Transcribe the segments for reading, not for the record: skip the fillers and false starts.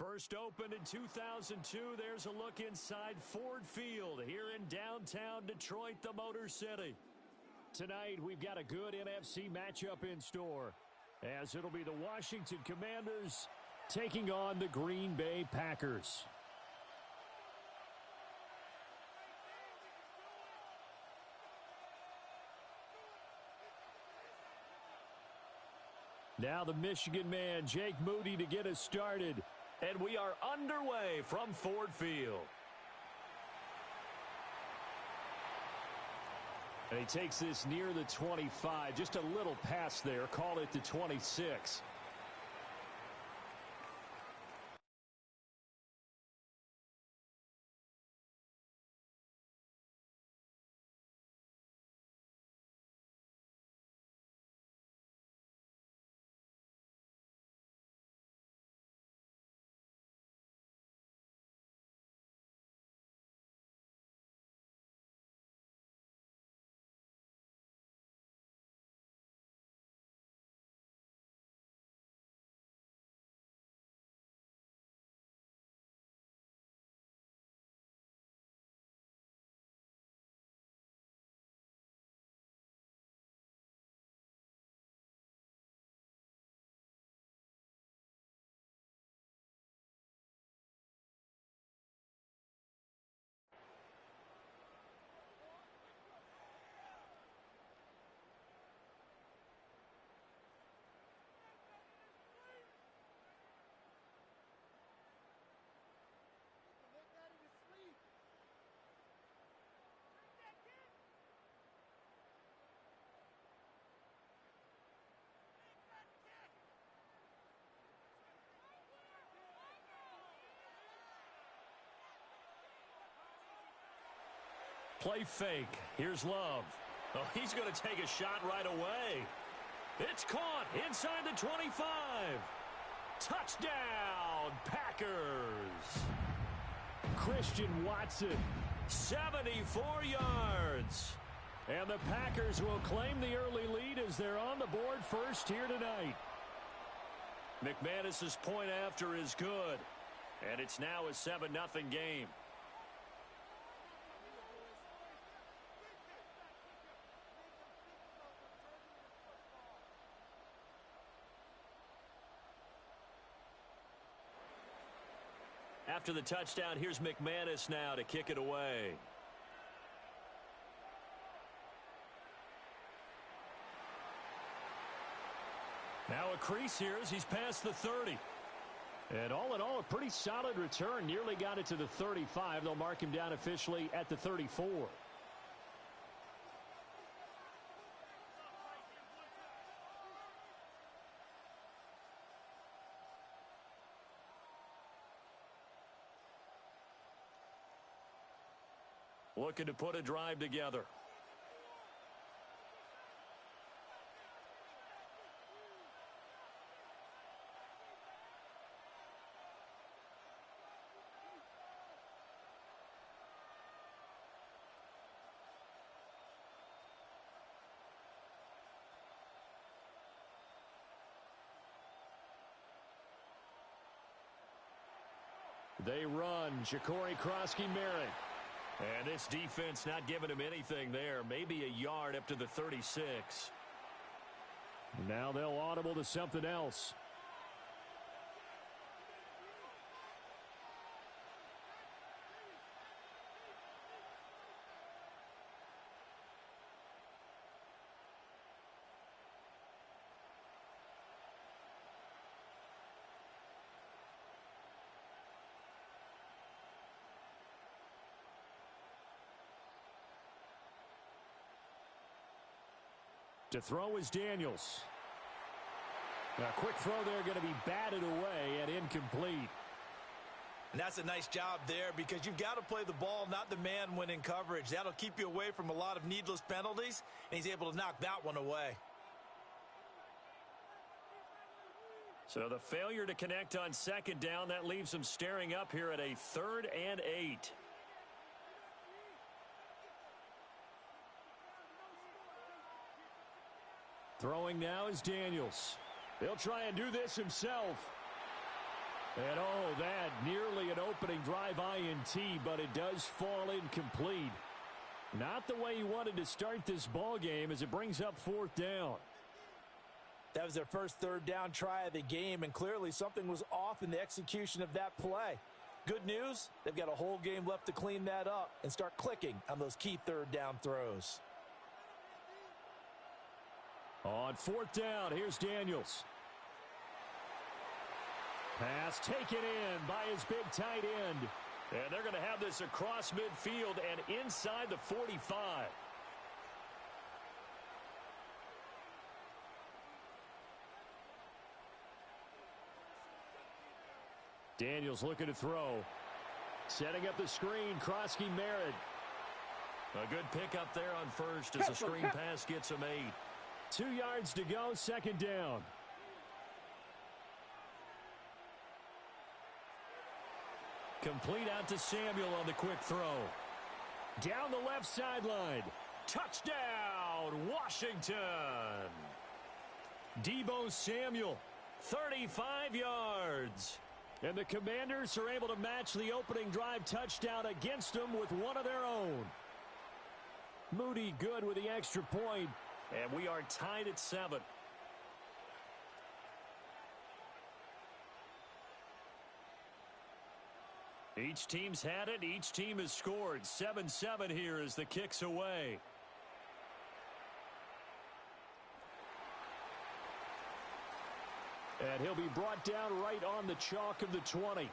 First opened in 2002, there's a look inside Ford Field here in downtown Detroit, the Motor City. Tonight, we've got a good NFC matchup in store, as it'll be the Washington Commanders taking on the Green Bay Packers. Now the Michigan man, Jake Moody, to get us started. And we are underway from Ford Field. And he takes this near the 25, just a little past there, call it the 26. Play fake. Here's Love. Oh, he's going to take a shot right away. It's caught inside the 25. Touchdown, Packers. Christian Watson, 74 yards. And the Packers will claim the early lead as they're on the board first here tonight. McManus's point after is good. And it's now a 7-0 game. After the touchdown, here's McManus now to kick it away. Now a crease here as he's past the 30. And all in all, a pretty solid return. Nearly got it to the 35. They'll mark him down officially at the 34. Looking to put a drive together. They run. Ja'Cory Krosky-Merritt. And this defense not giving him anything there. Maybe a yard up to the 36. Now they'll audible to something else. To throw is Daniels. A quick throw there going to be batted away and incomplete. And that's a nice job there because you've got to play the ball, not the man when in coverage. That'll keep you away from a lot of needless penalties, and he's able to knock that one away. So the failure to connect on second down, that leaves them staring up here at a 3rd and 8. Throwing now is Daniels. He'll try and do this himself. And oh, that nearly an opening drive INT, but it does fall incomplete. Not the way you wanted to start this ball game as it brings up 4th down. That was their first 3rd down try of the game, and clearly something was off in the execution of that play. Good news, they've got a whole game left to clean that up and start clicking on those key 3rd down throws. On 4th down, here's Daniels. Pass taken in by his big tight end. And they're going to have this across midfield and inside the 45. Daniels looking to throw. Setting up the screen, Krosky Merritt. A good pickup there on first as the screen pass gets him 8. 2 yards to go, 2nd down. Complete out to Samuel on the quick throw. Down the left sideline. Touchdown, Washington. Deebo Samuel, 35 yards. And the Commanders are able to match the opening drive touchdown against them with one of their own. Moody good with the extra point. And we are tied at 7. Each team's had it. Each team has scored. 7-7 here as the kick's away. And he'll be brought down right on the chalk of the 20.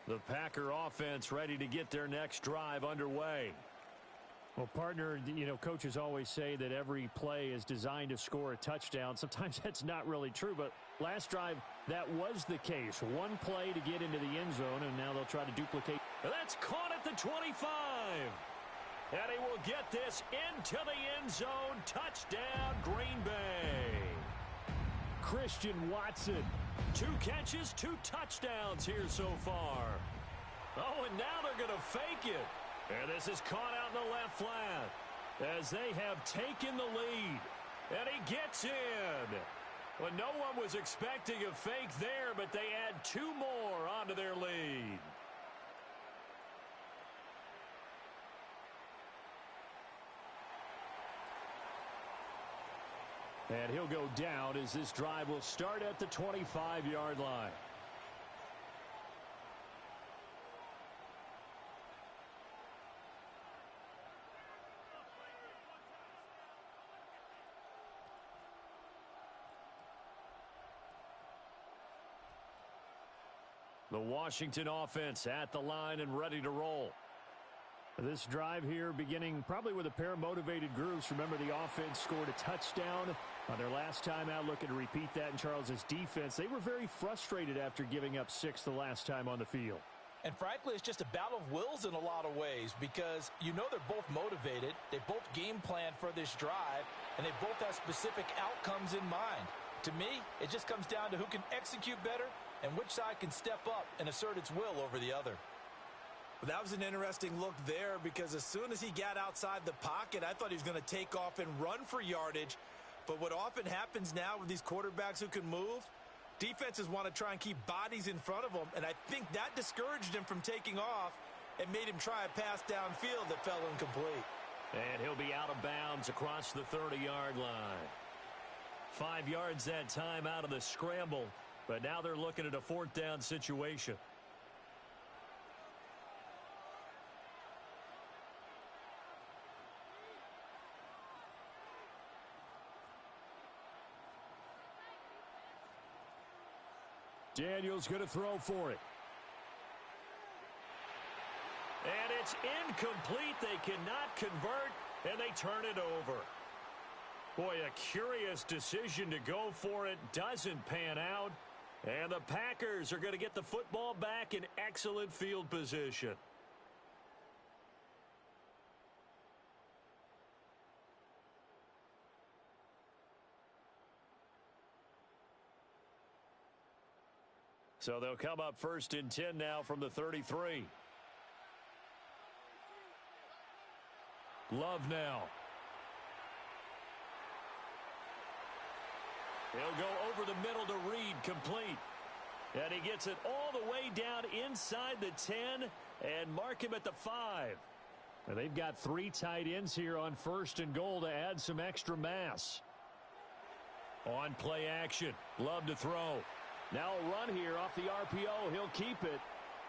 The Packer offense ready to get their next drive underway. Well, partner, coaches always say that every play is designed to score a touchdown. Sometimes that's not really true, but last drive, that was the case. One play to get into the end zone, and now they'll try to duplicate. That's caught at the 25. And he will get this into the end zone. Touchdown, Green Bay. Christian Watson. 2 catches, 2 touchdowns here so far. Oh, and now they're going to fake it. And this is caught out in the left flat as they have taken the lead. And he gets in. Well, no one was expecting a fake there, but they add 2 more onto their lead. And he'll go down as this drive will start at the 25-yard line. The Washington offense at the line and ready to roll. This drive here beginning probably with a pair of motivated groups. Remember, the offense scored a touchdown on their last time out. Looking to repeat that in Charles's defense. They were very frustrated after giving up 6 the last time on the field. And frankly, it's just a battle of wills in a lot of ways because they're both motivated. They both game plan for this drive, and they both have specific outcomes in mind. To me, it just comes down to who can execute better and which side can step up and assert its will over the other. Well, that was an interesting look there because as soon as he got outside the pocket, I thought he was going to take off and run for yardage. But what often happens now with these quarterbacks who can move, defenses want to try and keep bodies in front of them, and I think that discouraged him from taking off and made him try a pass downfield that fell incomplete. And he'll be out of bounds across the 30-yard line. 5 yards that time out of the scramble, but now they're looking at a 4th down situation. Daniels going to throw for it. And it's incomplete. They cannot convert, and they turn it over. Boy, a curious decision to go for it. Doesn't pan out. And the Packers are going to get the football back in excellent field position. So they'll come up 1st and 10 now from the 33. Love now. He'll go over the middle to Reed, complete. And he gets it all the way down inside the 10 and mark him at the 5. And they've got 3 tight ends here on 1st and goal to add some extra mass. On play action, Love to throw. Now a run here off the RPO. He'll keep it.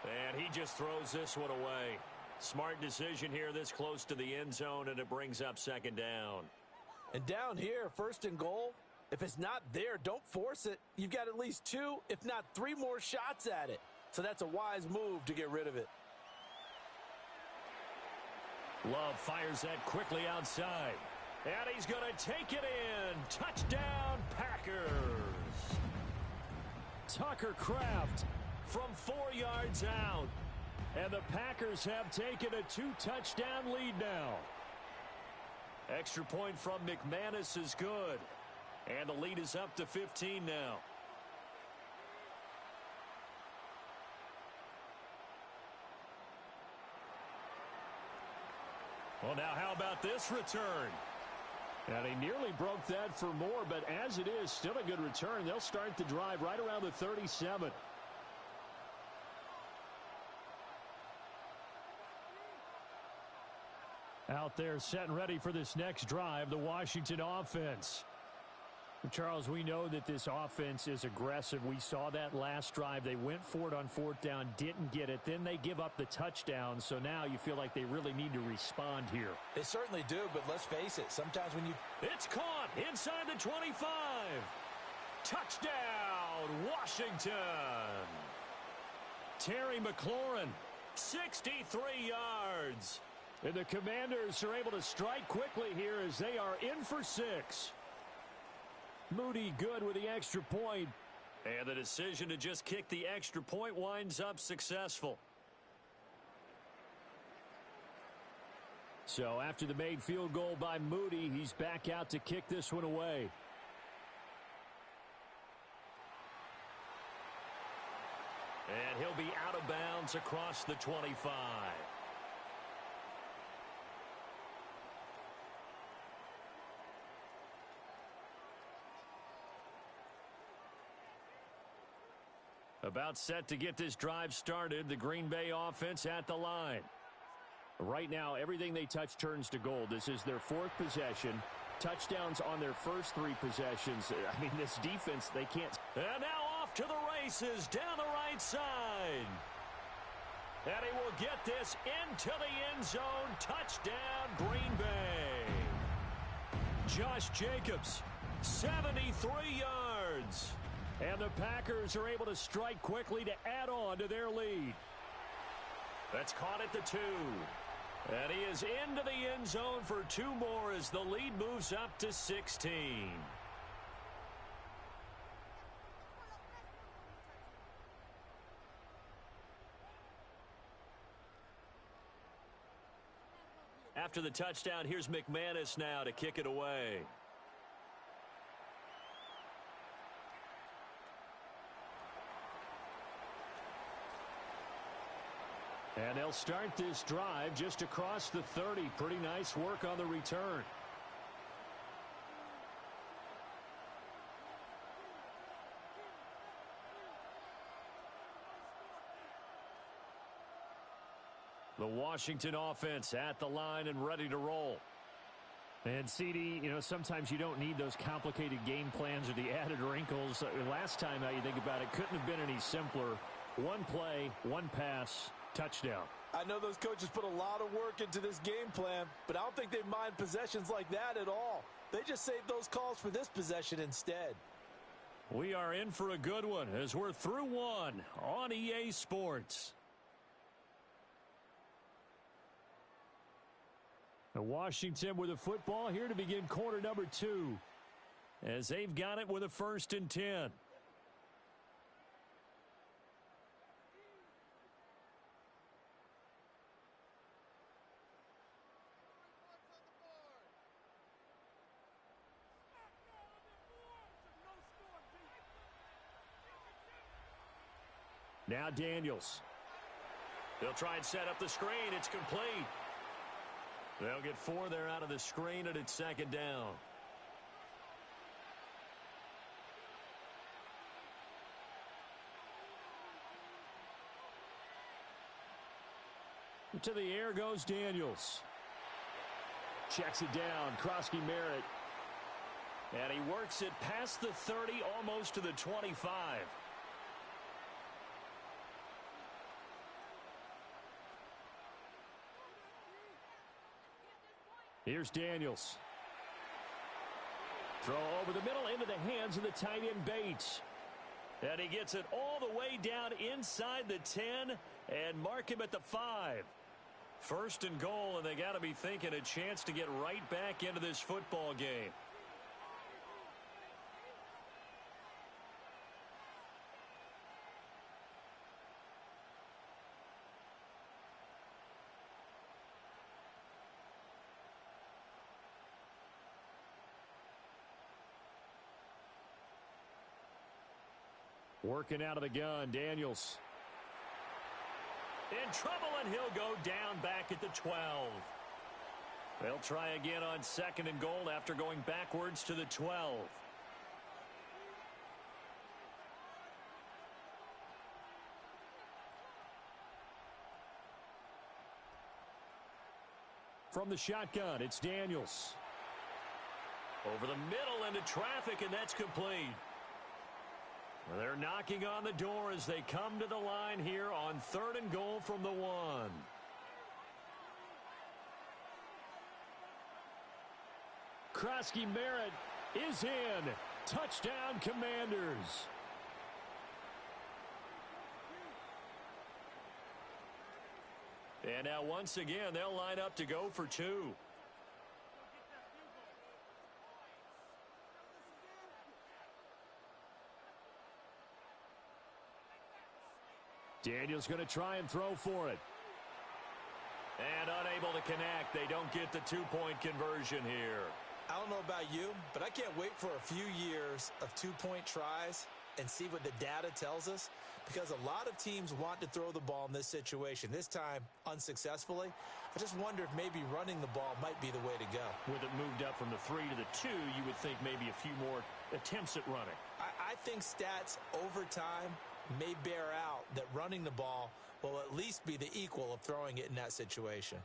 And he just throws this one away. Smart decision here this close to the end zone, and it brings up 2nd down. And down here, 1st and goal, if it's not there, don't force it. You've got at least 2, if not 3 more shots at it. So that's a wise move to get rid of it. Love fires that quickly outside. And he's going to take it in. Touchdown, Packers. Tucker Kraft from 4 yards out. And the Packers have taken a 2-touchdown lead now. Extra point from McManus is good. And the lead is up to 15 now. Well, now how about this return? And he nearly broke that for more, but as it is, still a good return. They'll start the drive right around the 37. Out there set and ready for this next drive, the Washington offense. Charles, we know that this offense is aggressive. We saw that last drive. They went for it on 4th down, didn't get it. Then they give up the touchdown. So now you feel like they really need to respond here. They certainly do, but let's face it. Sometimes when you... It's caught inside the 25. Touchdown, Washington. Terry McLaurin, 63 yards. And the Commanders are able to strike quickly here as they are in for 6. Moody good with the extra point. And the decision to just kick the extra point winds up successful. So after the made field goal by Moody, he's back out to kick this one away. And he'll be out of bounds across the 25. About set to get this drive started. The Green Bay offense at the line. Right now, everything they touch turns to gold. This is their 4th possession. Touchdowns on their first 3 possessions. I mean, this defense, they can't. And now off to the races down the right side. And he will get this into the end zone. Touchdown, Green Bay. Josh Jacobs, 73 yards. And the Packers are able to strike quickly to add on to their lead. That's caught at the 2. And he is into the end zone for 2 more as the lead moves up to 16. After the touchdown, here's McManus now to kick it away. And they'll start this drive just across the 30. Pretty nice work on the return. The Washington offense at the line and ready to roll. And CD, you know, sometimes you don't need those complicated game plans or the added wrinkles. Last time, now you think about it, couldn't have been any simpler. 1 play, 1 pass. Touchdown. I know those coaches put a lot of work into this game plan, but I don't think they mind possessions like that at all. They just saved those calls for this possession instead. We are in for a good one as we're through 1 on EA Sports. Washington with a football here to begin quarter number 2 as they've got it with a 1st and 10. Now Daniels. They'll try and set up the screen. It's complete. They'll get 4 there out of the screen, and it's 2nd down. To the air goes Daniels. Checks it down. Krosky Merritt. And he works it past the 30, almost to the 25. Here's Daniels. Throw over the middle into the hands of the tight end Bates. And he gets it all the way down inside the 10 and mark him at the 5. First and goal, and they got to be thinking a chance to get right back into this football game. Working out of the gun, Daniels. In trouble, and he'll go down back at the 12. They'll try again on second and goal after going backwards to the 12. From the shotgun, it's Daniels. Over the middle into traffic, and that's complete. They're knocking on the door as they come to the line here on third and goal from the 1. Krosky Merritt is in. Touchdown, Commanders. And now once again, they'll line up to go for 2. Daniels going to try and throw for it. And unable to connect. They don't get the two-point conversion here. I don't know about you, but I can't wait for a few years of two-point tries and see what the data tells us, because a lot of teams want to throw the ball in this situation. This time, unsuccessfully. I just wonder if maybe running the ball might be the way to go. With it moved up from the 3 to the 2, you would think maybe a few more attempts at running. I think stats over time may bear out that running the ball will at least be the equal of throwing it in that situation.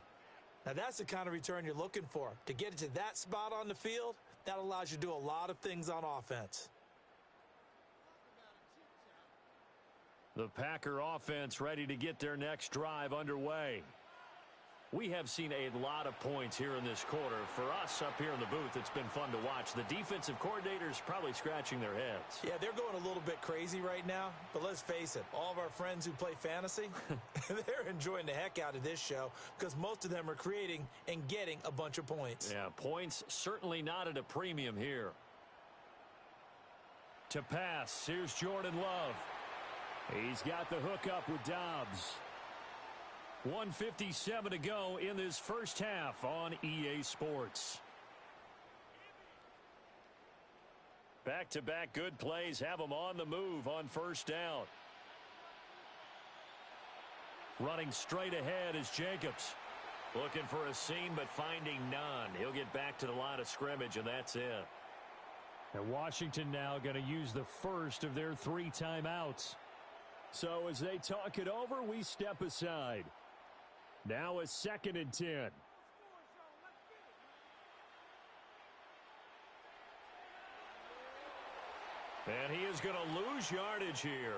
Now, that's the kind of return you're looking for. To get it to that spot on the field, that allows you to do a lot of things on offense. The Packer offense ready to get their next drive underway. We have seen a lot of points here in this quarter. For us up here in the booth, it's been fun to watch. The defensive coordinators probably scratching their heads. Yeah, they're going a little bit crazy right now. But let's face it, all of our friends who play fantasy, they're enjoying the heck out of this show because most of them are creating and getting a bunch of points. Yeah, points certainly not at a premium here. To pass, here's Jordan Love. He's got the hook up with Dobbs. 1:57 to go in this first half on EA Sports. Back-to-back good plays have them on the move on first down. Running straight ahead is Jacobs. Looking for a seam but finding none. He'll get back to the line of scrimmage, and that's it. And Washington now going to use the first of their 3 timeouts. So as they talk it over, we step aside. Now a 2nd and 10. And he is going to lose yardage here.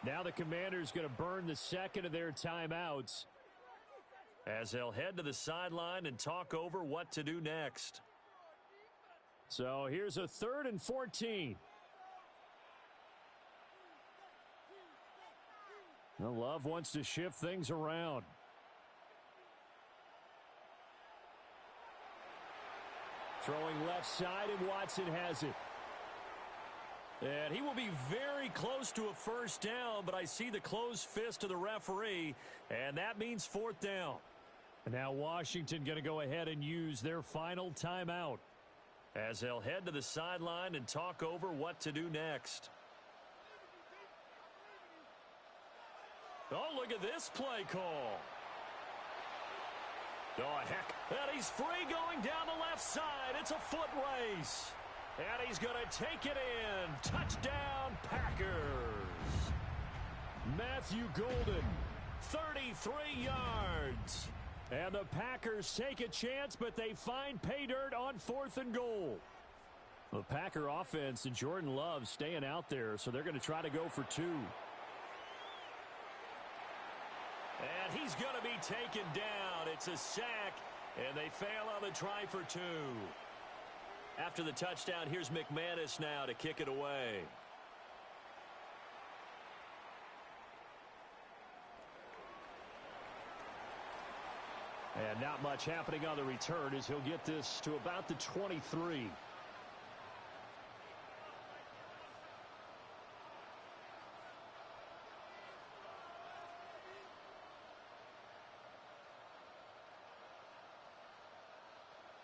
Now the Commanders going to burn the second of their timeouts as they'll head to the sideline and talk over what to do next. So here's a 3rd and 14. Well, Love wants to shift things around. Throwing left side, and Watson has it. And he will be very close to a first down, but I see the closed fist of the referee, and that means 4th down. And now Washington going to go ahead and use their final timeout as they'll head to the sideline and talk over what to do next. Oh, look at this play call. Oh, heck. And he's free going down the left side. It's a foot race. And he's going to take it in. Touchdown, Packers. Matthew Golden 33 yards. And the Packers take a chance, but they find pay dirt on 4th and goal. The Packer offense and Jordan Love staying out there, so they're going to try to go for 2. And he's going to be taken down. It's a sack, and they fail on the try for 2. After the touchdown, here's McManus now to kick it away. And not much happening on the return as he'll get this to about the 23.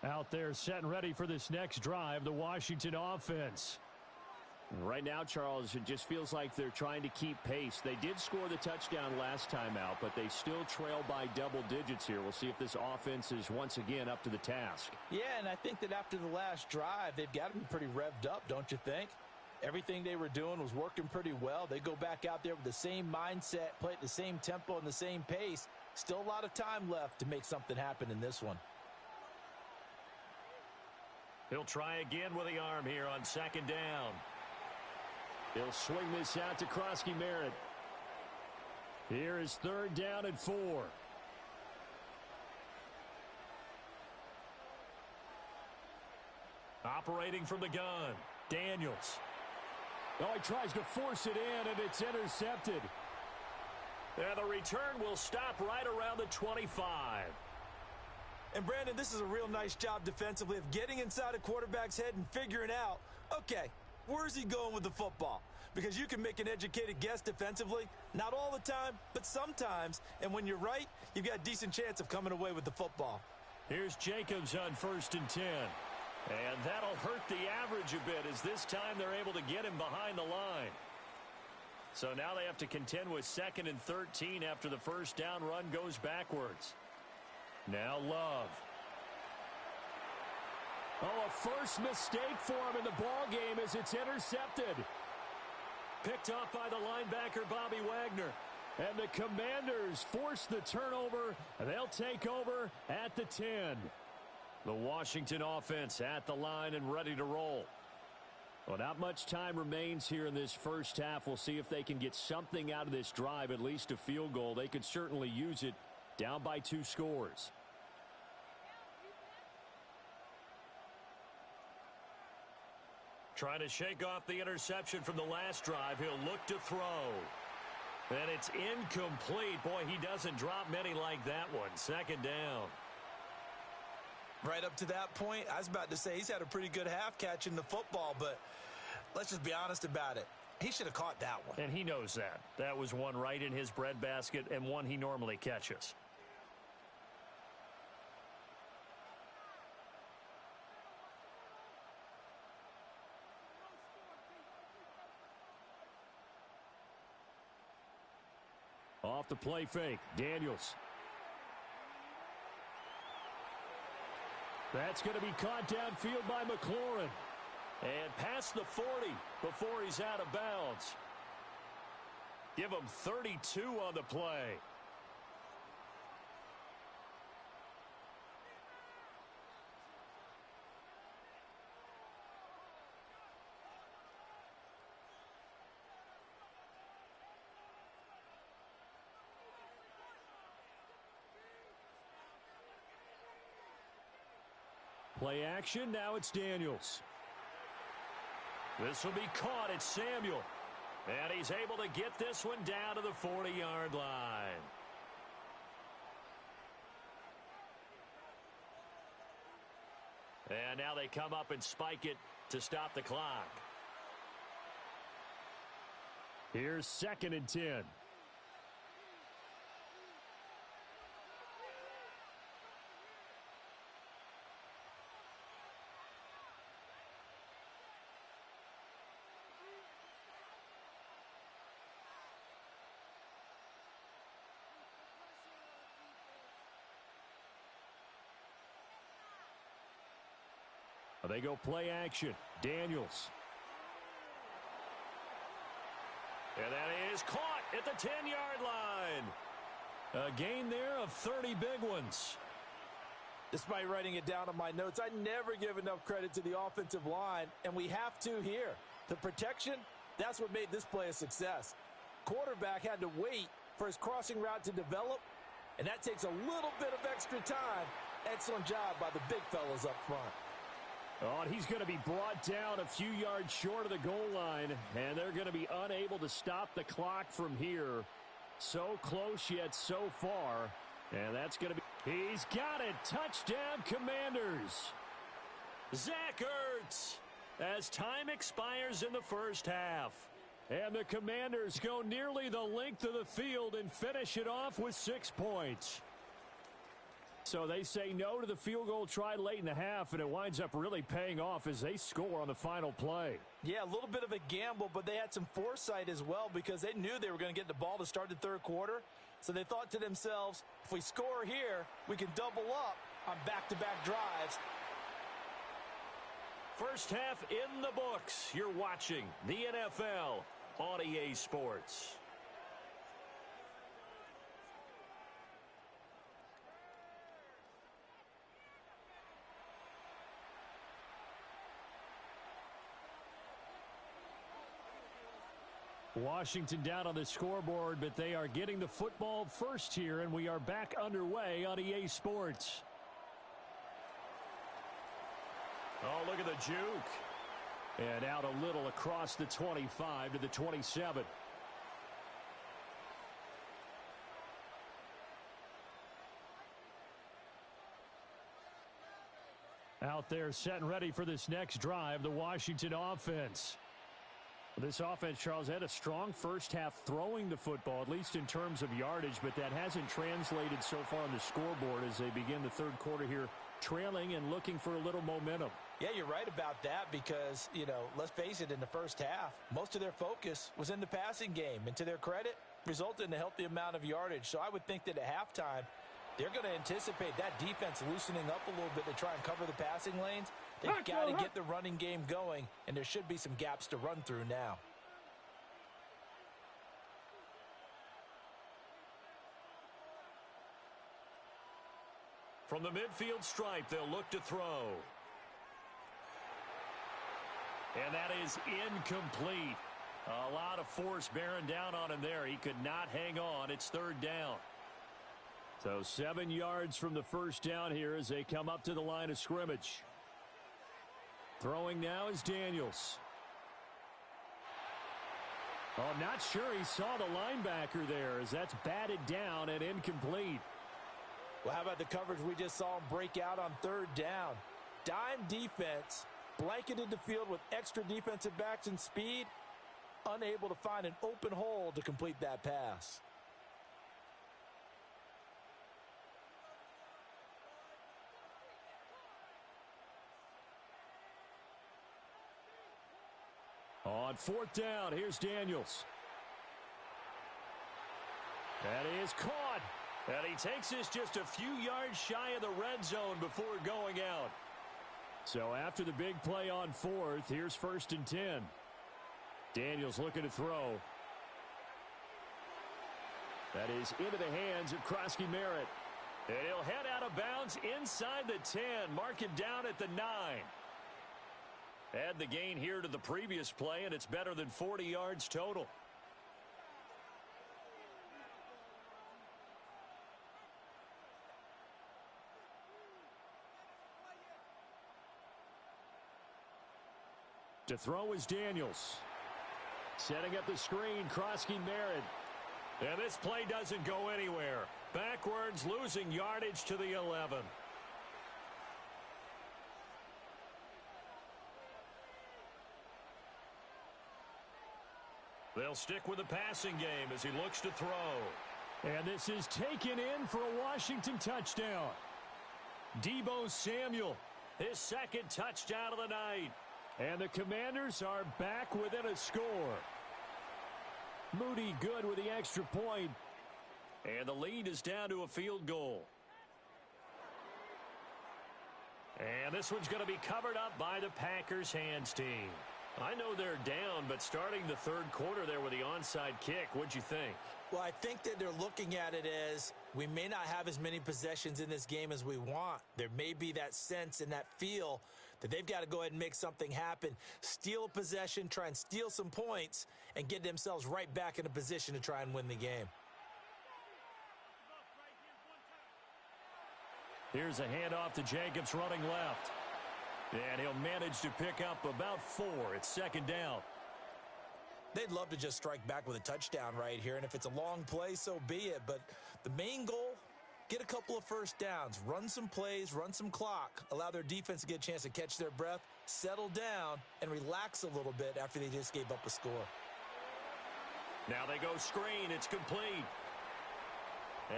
Out there set and ready for this next drive, the Washington offense. Right now, Charles, it just feels like they're trying to keep pace. They did score the touchdown last time out, but they still trail by double digits here. We'll see if this offense is once again up to the task. Yeah, and I think that after the last drive, they've got to be pretty revved up, don't you think? Everything they were doing was working pretty well. They go back out there with the same mindset, play at the same tempo and the same pace. Still a lot of time left to make something happen in this one. He'll try again with the arm here on 2nd down. He'll swing this out to Krosky Merritt. Here is 3rd down and 4. Operating from the gun, Daniels. Oh, he tries to force it in, and it's intercepted. And the return will stop right around the 25. And, Brandon, this is a real nice job defensively of getting inside a quarterback's head and figuring out, okay, where's he going with the football? Because you can make an educated guess defensively, not all the time, but sometimes. And when you're right, you've got a decent chance of coming away with the football. Here's Jacobs on 1st and 10. And that'll hurt the average a bit as this time they're able to get him behind the line. So now they have to contend with 2nd and 13 after the first down run goes backwards. Now Love. Oh, a first mistake for him in the ball game as it's intercepted. Picked off by the linebacker, Bobby Wagner. And the Commanders force the turnover. They'll take over at the 10. The Washington offense at the line and ready to roll. Well, not much time remains here in this first half. We'll see if they can get something out of this drive, at least a field goal. They could certainly use it, down by 2 scores. Trying to shake off the interception from the last drive. He'll look to throw. And it's incomplete. Boy, he doesn't drop many like that one. 2nd down. Right up to that point, I was about to say he's had a pretty good half catching the football, but let's just be honest about it. He should have caught that one. And he knows that. That was one right in his breadbasket and one he normally catches. Off the play fake, Daniels. That's going to be caught downfield by McLaurin. And past the 40 before he's out of bounds. Give him 32 on the play. Play action, now it's Daniels. This will be caught, it's Samuel. And he's able to get this one down to the 40-yard line. And now they come up and spike it to stop the clock. Here's 2nd and 10. They go play action. Daniels. And that is caught at the 10-yard line. A gain there of 30 big ones. Despite writing it down on my notes, I never give enough credit to the offensive line, and we have to here. The protection, that's what made this play a success. Quarterback had to wait for his crossing route to develop, and that takes a little bit of extra time. Excellent job by the big fellas up front. Oh, and he's going to be brought down a few yards short of the goal line, and they're going to be unable to stop the clock from here. So close yet so far, and that's going to be... He's got it. Touchdown, Commanders. Zach Ertz as time expires in the first half. And the Commanders go nearly the length of the field and finish it off with 6 points. So they say no to the field goal try late in the half, and it winds up really paying off as they score on the final play. Yeah, a little bit of a gamble, but they had some foresight as well because they knew they were going to get the ball to start the third quarter. So they thought to themselves, if we score here, we can double up on back-to-back drives. First half in the books. You're watching the NFL on EA Sports. Washington down on the scoreboard, but they are getting the football first here, and we are back underway on EA Sports. Oh, look at the juke. And out a little across the 25 to the 27. Out there set and ready for this next drive, the Washington offense. This offense, Charles, had a strong first half throwing the football, at least in terms of yardage, but that hasn't translated so far on the scoreboard as they begin the third quarter here, trailing and looking for a little momentum. Yeah, you're right about that because, let's face it, in the first half, most of their focus was in the passing game. And to their credit, resulted in a healthy amount of yardage. So I would think that at halftime, they're going to anticipate that defense loosening up a little bit to try and cover the passing lanes. They've got to get the running game going, and there should be some gaps to run through now. From the midfield stripe, they'll look to throw. And that is incomplete. A lot of force bearing down on him there. He could not hang on. It's third down. So 7 yards from the first down here as they come up to the line of scrimmage. Throwing now is Daniels. Oh, not sure he saw the linebacker there as that's batted down and incomplete. Well, how about the coverage we just saw him break out on third down? Dime defense, blanketed the field with extra defensive backs and speed, unable to find an open hole to complete that pass. On fourth down, here's Daniels. That is caught. And he takes this just a few yards shy of the red zone before going out. So after the big play on fourth, here's first and 10. Daniels looking to throw. That is into the hands of Krosky Merritt. And he'll head out of bounds inside the 10. Mark him down at the 9. Add the gain here to the previous play, and it's better than 40 yards total. To throw is Daniels. Setting up the screen, Krosky Merritt. And this play doesn't go anywhere. Backwards, losing yardage to the 11. They'll stick with the passing game as he looks to throw. And this is taken in for a Washington touchdown. Deebo Samuel, his second touchdown of the night. And the Commanders are back within a score. Moody good with the extra point. And the lead is down to a field goal. And this one's going to be covered up by the Packers hands team. I know they're down, but starting the third quarter there with the onside kick, what'd you think? Well, I think that they're looking at it as we may not have as many possessions in this game as we want. There may be that sense and that feel that they've got to go ahead and make something happen, steal a possession, try and steal some points, and get themselves right back in a position to try and win the game. Here's a handoff to Jacobs running left. And he'll manage to pick up about 4. It's second down. They'd love to just strike back with a touchdown right here, and if it's a long play, so be it. But the main goal, get a couple of first downs, run some plays, run some clock, allow their defense to get a chance to catch their breath, settle down, and relax a little bit after they just gave up a score. Now they go screen. It's complete.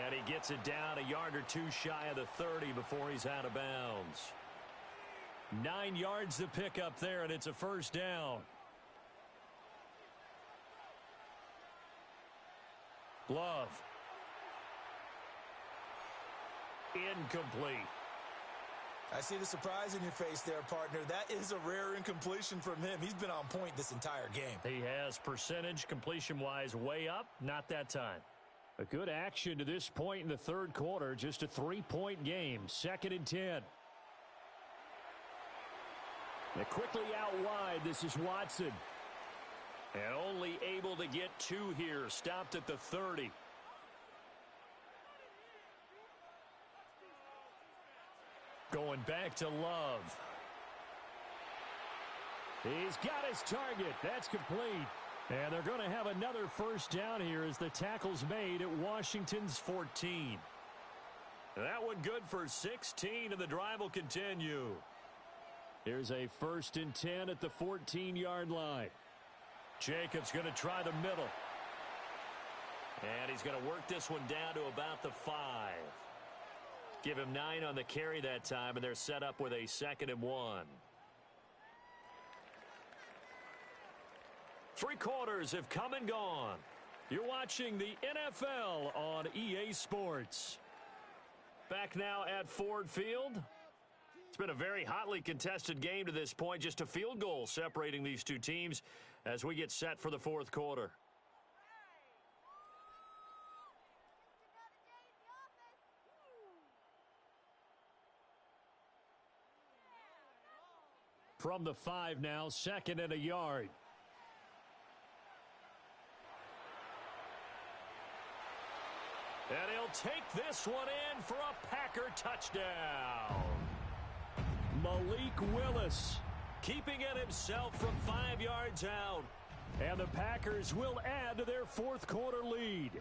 And he gets it down a yard or two shy of the 30 before he's out of bounds. 9 yards to pick up there, and it's a first down. Love. Incomplete. I see the surprise in your face there, partner. That is a rare incompletion from him. He's been on point this entire game. He has percentage completion-wise way up. Not that time. A good action to this point in the third quarter. Just a 3-point game. 2nd and 10. They're quickly out wide. This is Watson. And only able to get 2 here. Stopped at the 30. Going back to Love. He's got his target. That's complete. And they're going to have another first down here as the tackle's made at Washington's 14. That one good for 16, and the drive will continue. Here's a 1st and 10 at the 14-yard line. Jacobs going to try the middle. And he's going to work this one down to about the 5. Give him 9 on the carry that time, and they're set up with a 2nd and 1. 3 quarters have come and gone. You're watching the NFL on EA Sports. Back now at Ford Field. It's been a very hotly contested game to this point. Just a field goal separating these two teams as we get set for the fourth quarter. From the 5 now, 2nd and a yard. And he'll take this one in for a Packer touchdown. Malik Willis keeping it himself from 5 yards out. And the Packers will add to their fourth quarter lead.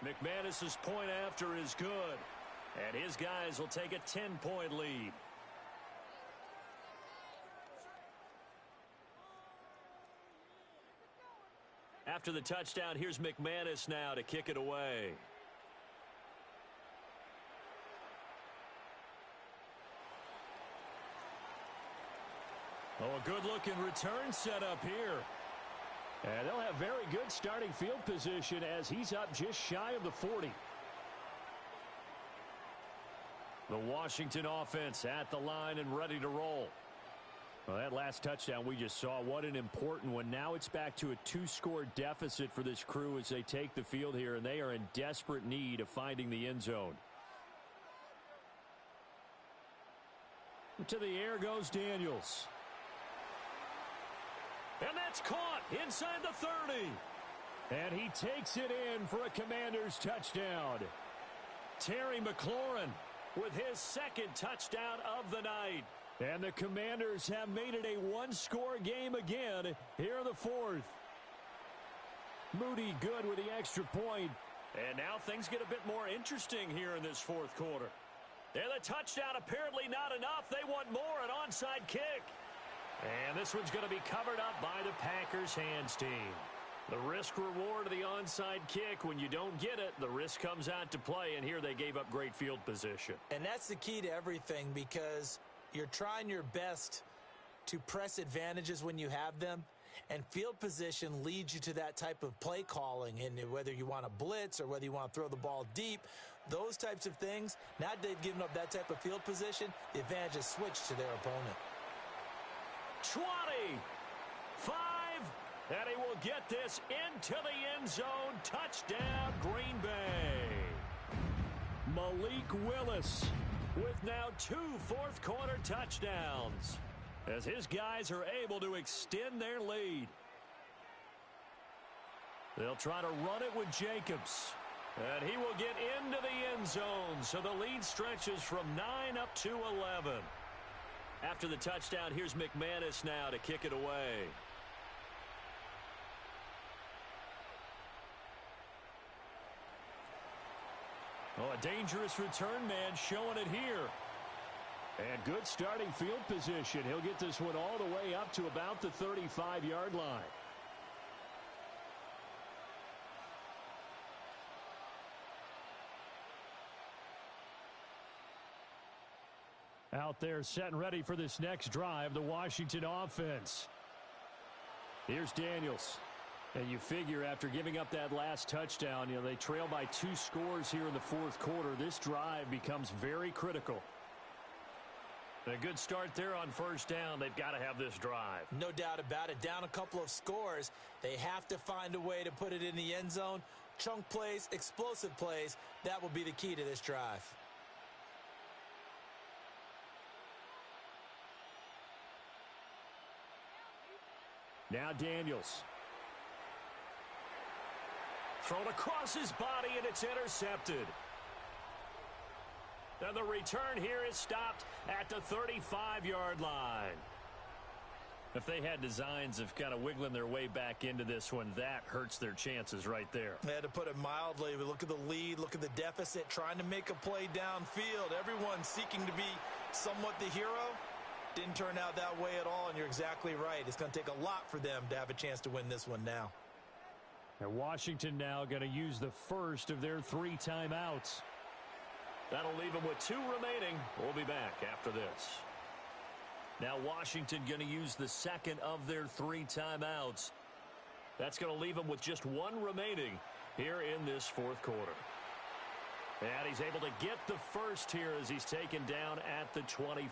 McManus's point after is good. And his guys will take a 10-point lead. After the touchdown, here's McManus now to kick it away. Oh, a good-looking return set up here. And they'll have very good starting field position as he's up just shy of the 40. The Washington offense at the line and ready to roll. Well, that last touchdown we just saw, what an important one. Now it's back to a 2-score deficit for this crew as they take the field here, and they are in desperate need of finding the end zone. To the air goes Daniels. And that's caught inside the 30. And he takes it in for a Commanders touchdown. Terry McLaurin with his 2nd touchdown of the night. And the Commanders have made it a 1-score game again here in the fourth. Moody good with the extra point. And now things get a bit more interesting here in this fourth quarter. And the touchdown apparently not enough. They want more, an onside kick. And this one's going to be covered up by the Packers hands team. The risk-reward of the onside kick, when you don't get it, the risk comes out to play, and here they gave up great field position. And that's the key to everything, because you're trying your best to press advantages when you have them, and field position leads you to that type of play calling. And whether you want to blitz or whether you want to throw the ball deep, those types of things, now they've given up that type of field position, the advantage is switched to their opponent. 20, 5, and he will get this into the end zone. Touchdown, Green Bay. Malik Willis with now 2 fourth-quarter touchdowns as his guys are able to extend their lead. They'll try to run it with Jacobs. And he will get into the end zone, so the lead stretches from 9 up to 11. After the touchdown, here's McManus now to kick it away. Oh, a dangerous return man showing it here. And good starting field position. He'll get this one all the way up to about the 35-yard line. Out there set and ready for this next drive, the Washington offense. Here's Daniels. And you figure after giving up that last touchdown, they trail by 2 scores here in the fourth quarter. This drive becomes very critical. A good start there on first down. They've got to have this drive. No doubt about it. Down a couple of scores. They have to find a way to put it in the end zone. Chunk plays, explosive plays. That will be the key to this drive. Now Daniels. Thrown across his body, and it's intercepted. And the return here is stopped at the 35-yard line. If they had designs of kind of wiggling their way back into this one, that hurts their chances right there. They had to put it mildly. But look at the lead, look at the deficit, trying to make a play downfield. Everyone seeking to be somewhat the hero. Didn't turn out that way at all, and you're exactly right. It's going to take a lot for them to have a chance to win this one now. And Washington now going to use the first of their 3 timeouts. That'll leave them with 2 remaining. We'll be back after this. Now Washington going to use the second of their 3 timeouts. That's going to leave them with just 1 remaining here in this fourth quarter. And he's able to get the first here as he's taken down at the 20.